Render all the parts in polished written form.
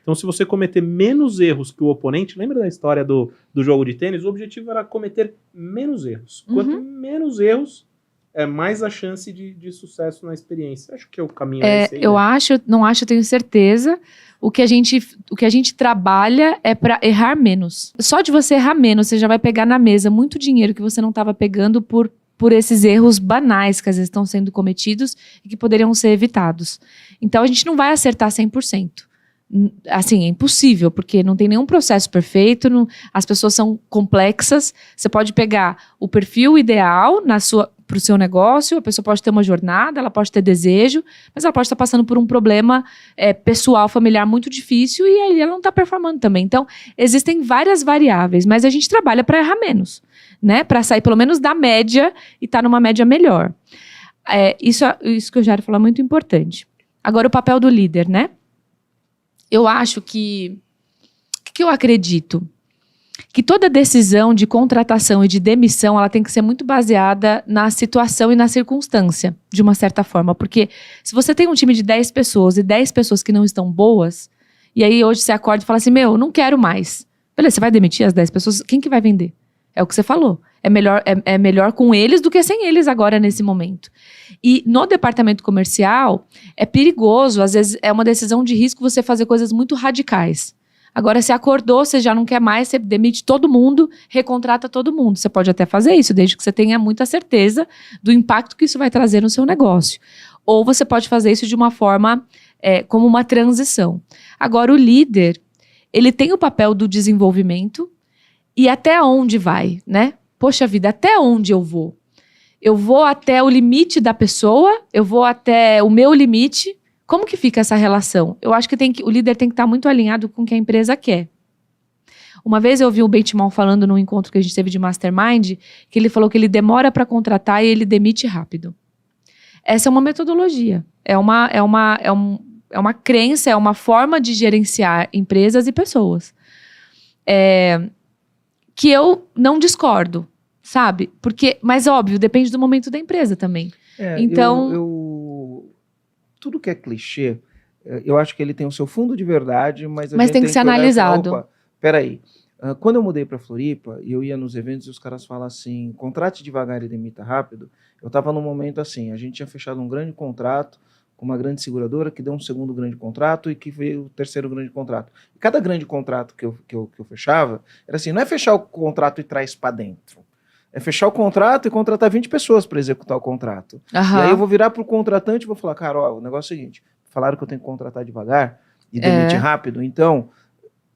Então, se você cometer menos erros que o oponente, lembra da história do jogo de tênis? O objetivo era cometer menos erros. Quanto menos erros, mais a chance de sucesso na experiência. Acho que é o caminho esse aí, eu né? não acho, tenho certeza. O que a gente trabalha é para errar menos. Só de você errar menos, você já vai pegar na mesa muito dinheiro que você não estava pegando por esses erros banais que às vezes estão sendo cometidos e que poderiam ser evitados. Então, a gente não vai acertar 100%. Assim, é impossível, porque não tem nenhum processo perfeito, as pessoas são complexas. Você pode pegar o perfil ideal para o seu negócio, a pessoa pode ter uma jornada, ela pode ter desejo, mas ela pode estar passando por um problema pessoal, familiar muito difícil e aí ela não está performando também. Então, existem várias variáveis, mas a gente trabalha para errar menos, né? Para sair pelo menos da média e estar numa média melhor. Isso que o Jairo falou é muito importante. Agora, o papel do líder, né? Eu acho que... O que eu acredito? Que toda decisão de contratação e de demissão, ela tem que ser muito baseada na situação e na circunstância, de uma certa forma. Porque se você tem um time de 10 pessoas e 10 pessoas que não estão boas, e aí hoje você acorda e fala assim, não quero mais. Beleza, você vai demitir as 10 pessoas? Quem que vai vender? É o que você falou. É melhor com eles do que sem eles agora, nesse momento. E no departamento comercial, é perigoso, às vezes é uma decisão de risco você fazer coisas muito radicais. Agora, você acordou, você já não quer mais, você demite todo mundo, recontrata todo mundo. Você pode até fazer isso, desde que você tenha muita certeza do impacto que isso vai trazer no seu negócio. Ou você pode fazer isso de uma forma, como uma transição. Agora, o líder, ele tem o papel do desenvolvimento e até onde vai, né? Poxa vida, até onde eu vou? Eu vou até o limite da pessoa, eu vou até o meu limite. Como que fica essa relação? Eu acho que o líder tem que estar muito alinhado com o que a empresa quer. Uma vez eu ouvi o Benchimol falando num encontro que a gente teve de Mastermind, que ele falou que ele demora para contratar e ele demite rápido. Essa é uma metodologia, é uma crença, é uma forma de gerenciar empresas e pessoas. Que eu não discordo, sabe? Mas óbvio, depende do momento da empresa também. Então... Tudo que é clichê, eu acho que ele tem o seu fundo de verdade, mas gente tem que ser analisado. Peraí, quando eu mudei para Floripa, eu ia nos eventos e os caras falam assim, contrate devagar e demita rápido. Eu estava num momento assim, a gente tinha fechado um grande contrato com uma grande seguradora que deu um segundo grande contrato e que veio o terceiro grande contrato. E cada grande contrato que eu fechava, era assim, não é fechar o contrato e traz para dentro. É fechar o contrato e contratar 20 pessoas para executar o contrato. E aí eu vou virar pro contratante e vou falar, cara, o negócio é o seguinte, falaram que eu tenho que contratar devagar e demitir rápido, então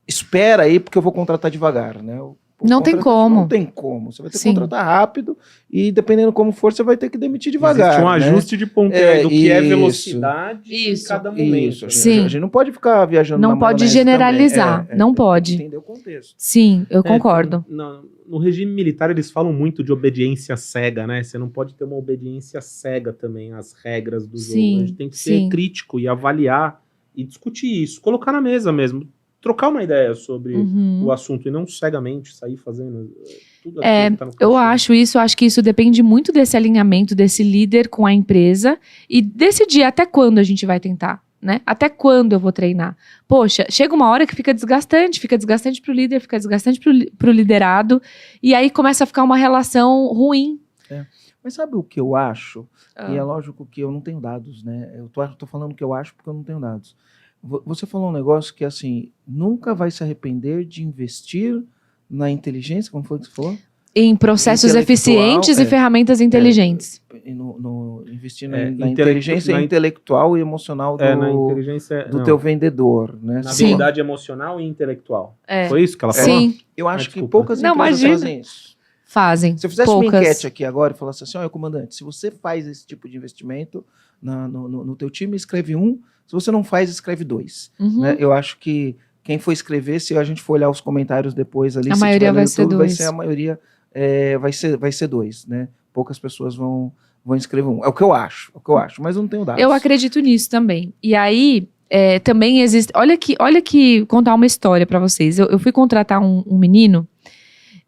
espera aí porque eu vou contratar devagar, né? Não tem como. Não tem como. Você vai ter que contratar rápido e dependendo como for, você vai ter que demitir devagar. Existe um ajuste de ponteiro do que é velocidade em cada momento. Sim. A gente não pode ficar viajando não pode generalizar. Não pode. Entender o contexto. Sim, eu concordo. No regime militar, eles falam muito de obediência cega, né? Você não pode ter uma obediência cega também às regras do jogo. A gente tem que ser crítico e avaliar e discutir isso. Colocar na mesa mesmo. Trocar uma ideia sobre o assunto e não cegamente sair fazendo tudo aquilo que tá no eu acho que isso depende muito desse alinhamento desse líder com a empresa e decidir até quando a gente vai tentar, né? Até quando eu vou treinar? Poxa, chega uma hora que fica desgastante pro líder, fica desgastante pro liderado e aí começa a ficar uma relação ruim. Mas sabe o que eu acho? E é lógico que eu não tenho dados, né? Eu tô falando o que eu acho porque eu não tenho dados. Você falou um negócio que, assim, nunca vai se arrepender de investir na inteligência, como foi que você falou? Em processos eficientes e ferramentas inteligentes. Investir na inteligência intelectual e emocional do teu vendedor, né? Na habilidade emocional e intelectual. Foi isso que ela falou? Sim. Eu acho que poucas empresas fazem isso. Fazem. Se eu fizesse uma enquete aqui agora e falasse assim, comandante, se você faz esse tipo de investimento no teu time, escreve 1. Se você não faz, escreve 2. Né? Eu acho que quem for escrever, se a gente for olhar os comentários depois ali, a maioria vai ser 2. A maioria vai ser 2, né? Poucas pessoas vão escrever 1. É o que eu acho, mas eu não tenho dados. Eu acredito nisso também. E aí, também existe... Olha que contar uma história pra vocês. Eu fui contratar um menino,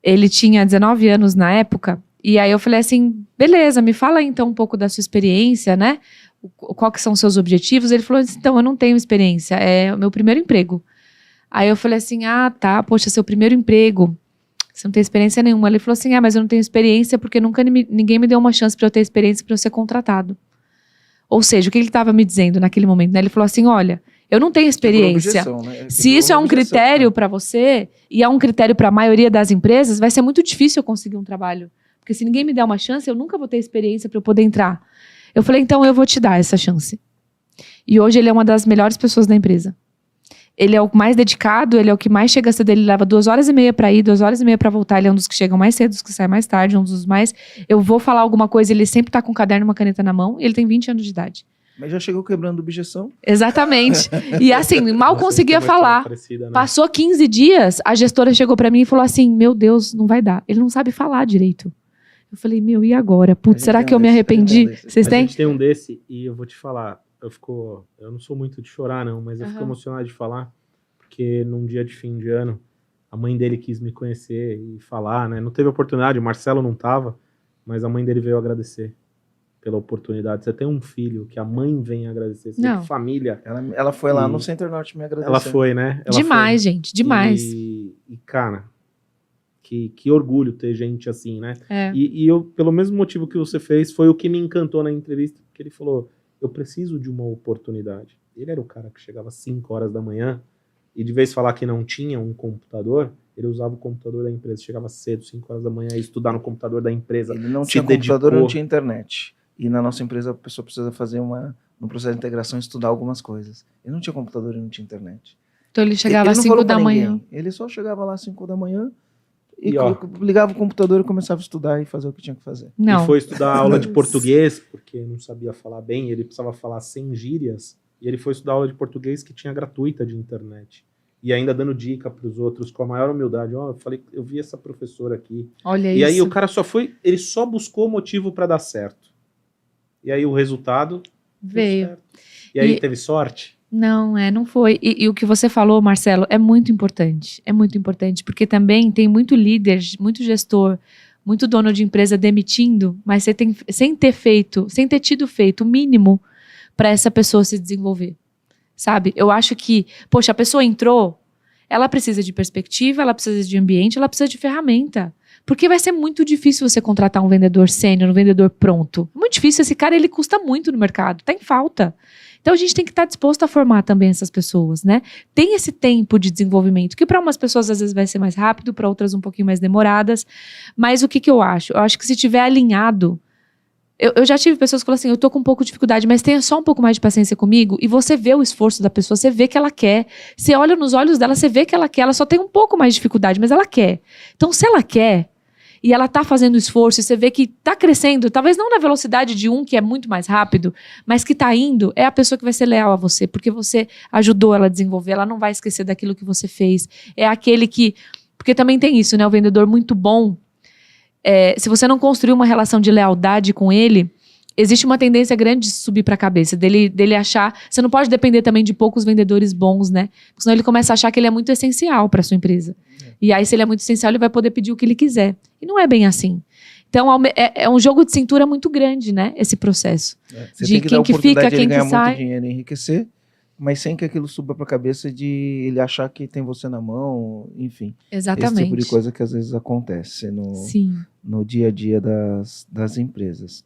ele tinha 19 anos na época, e aí eu falei assim, beleza, me fala então um pouco da sua experiência, né? qual que são os seus objetivos? Ele falou assim, então, eu não tenho experiência, é o meu primeiro emprego. Aí eu falei assim, tá, poxa, seu primeiro emprego, você não tem experiência nenhuma. Ele falou assim, mas eu não tenho experiência porque ninguém me deu uma chance para eu ter experiência para eu ser contratado. Ou seja, o que ele estava me dizendo naquele momento, né? Ele falou assim, olha, eu não tenho experiência. Objeção, né? Se isso é um critério para você, e é um critério para a maioria das empresas, vai ser muito difícil eu conseguir um trabalho. Porque se ninguém me der uma chance, eu nunca vou ter experiência para eu poder entrar. Eu falei, então eu vou te dar essa chance. E hoje ele é uma das melhores pessoas da empresa. Ele é o mais dedicado, ele é o que mais chega cedo, ele leva 2h30 para ir, 2h30 para voltar, ele é um dos que chegam mais cedo, dos que saem mais tarde, um dos mais... Eu vou falar alguma coisa, ele sempre tá com um caderno e uma caneta na mão, e ele tem 20 anos de idade. Mas já chegou quebrando objeção. Exatamente. E assim, mal conseguia falar. Parecida, né? Passou 15 dias, a gestora chegou para mim e falou assim, meu Deus, não vai dar. Ele não sabe falar direito. Eu falei, e agora? Putz, será que eu me arrependi? Vocês têm? A gente tem um desse, e eu vou te falar, eu não sou muito de chorar, não, mas eu fico emocionado de falar, porque num dia de fim de ano, a mãe dele quis me conhecer e falar, né? Não teve oportunidade, o Marcelo não tava, mas a mãe dele veio agradecer pela oportunidade. Você tem um filho que a mãe vem agradecer, você tem família. Ela foi lá no Center Norte me agradecer. Ela foi, né? Demais, gente, demais. E cara, que orgulho ter gente assim, né? É. E eu, pelo mesmo motivo que você fez, foi o que me encantou na entrevista, porque ele falou, eu preciso de uma oportunidade. Ele era o cara que chegava às 5 horas da manhã, e de vez falar que não tinha um computador, ele usava o computador da empresa, chegava cedo, 5 horas da manhã, ia estudar no computador da empresa. Ele não tinha computador, não tinha internet. E na nossa empresa a pessoa precisa fazer um processo de integração, estudar algumas coisas. Ele não tinha computador e não tinha internet. Então ele chegava às 5 da manhã. Ele só chegava lá às 5 da manhã e ligava o computador e começava a estudar e fazer o que tinha que fazer. Não. E foi estudar aula de português, porque não sabia falar bem, ele precisava falar sem gírias, e ele foi estudar aula de português que tinha gratuita de internet. E ainda dando dica para os outros com a maior humildade. Eu falei, eu vi essa professora aqui. Olha e isso. Aí o cara ele só buscou motivo para dar certo. E aí o resultado veio. E aí teve sorte? Não foi. E o que você falou, Marcelo, é muito importante. É muito importante, porque também tem muito líder, muito gestor, muito dono de empresa demitindo, mas sem ter tido feito o mínimo para essa pessoa se desenvolver. Sabe? Eu acho que, poxa, a pessoa entrou, ela precisa de perspectiva, ela precisa de ambiente, ela precisa de ferramenta. Porque vai ser muito difícil você contratar um vendedor sênior, um vendedor pronto. Muito difícil, esse cara ele custa muito no mercado, tá em falta. Então a gente tem que estar disposto a formar também essas pessoas, né? Tem esse tempo de desenvolvimento, que para umas pessoas às vezes vai ser mais rápido, para outras um pouquinho mais demoradas. Mas o que eu acho? Eu acho que se tiver alinhado, eu já tive pessoas que falam assim, eu tô com um pouco de dificuldade, mas tenha só um pouco mais de paciência comigo, e você vê o esforço da pessoa, você vê que ela quer, você olha nos olhos dela, você vê que ela quer, ela só tem um pouco mais de dificuldade, mas ela quer. Então se ela quer, e ela tá fazendo esforço, e você vê que tá crescendo, talvez não na velocidade de um que é muito mais rápido, mas que tá indo, é a pessoa que vai ser leal a você, porque você ajudou ela a desenvolver, ela não vai esquecer daquilo que você fez. É aquele que... Porque também tem isso, né? O vendedor muito bom, se você não construir uma relação de lealdade com ele, existe uma tendência grande de subir para a cabeça, dele achar... Você não pode depender também de poucos vendedores bons, né? Porque senão ele começa a achar que ele é muito essencial para sua empresa. E aí, se ele é muito essencial, ele vai poder pedir o que ele quiser. E não é bem assim. Então, é um jogo de cintura muito grande, né? Esse processo. Você de tem que quem dar que fica, de quem ganhar que sai. muito dinheiro e enriquecer, mas sem que aquilo suba para a cabeça de ele achar que tem você na mão, enfim. Exatamente. Esse tipo de coisa que às vezes acontece no dia a dia das empresas.